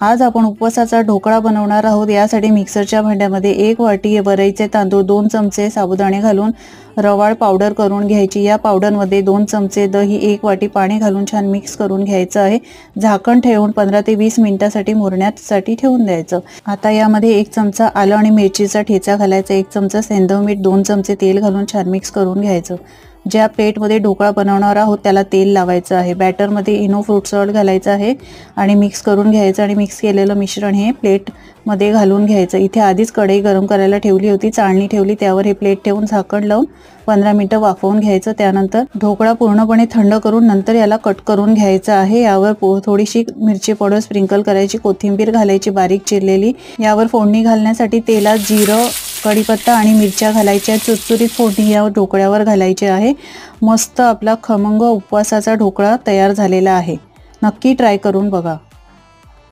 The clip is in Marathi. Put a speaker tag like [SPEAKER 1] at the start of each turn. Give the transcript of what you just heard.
[SPEAKER 1] आज आपण उपवासाचा ढोकळा बनवणार आहोत। यासाठी मिक्सरच्या भांड्यामध्ये 1 वाटी वरईचे तांदूळ, 2 चमचे साबुदाणे घालून रवाळ पावडर करून घ्यायची। या पावडरमध्ये 2 चमचे दही, 1 वाटी पाणी घालून छान मिक्स करून घ्यायचं आहे। झाकण ठेवून 15 ते 20 मिनिटांसाठी मुरण्यासाठी ठेवून द्यायचं। आता यामध्ये 1 चमचा आलं आणि मिरचीचा ठेचा घालायचा, 1 चमचा सेंधव मीठ, 2 चमचे तेल घालून छान मिक्स करून घ्यायचं। ज्या प्लेटमध्ये ढोकळा बनवणार आहोत त्याला तेल लावायचं आहे। बॅटरमध्ये इनो फ्रूट सॉल्ट घालायचं आहे आणि मिक्स करून घ्यायचं आणि मिक्स केलेलं मिश्रण हे प्लेटमध्ये घालून घ्यायचं। इथे आधीच कढई गरम करायला ठेवली होती, चाळणी ठेवली, त्यावर हे प्लेट ठेवून झाकण लावून 15 मिनिटं वाफवून घ्यायचं। त्यानंतर ढोकळा पूर्णपणे थंड करून नंतर याला कट करून घ्यायचं आहे। यावर थोडीशी मिरची पावडर स्प्रिंकल करायची, कोथिंबीर घालायची बारीक चिरलेली। यावर फोडणी घालण्यासाठी तेलात जिरं, कढीपत्ता आणि मिरच्या घालायच्या। चुरचुरीत फोडणी या ढोकळ्यावर घालायची आहे। मस्त आपला खमंग उपवासाचा ढोकळा तयार झालेला आहे। नक्की ट्राय करून बघा।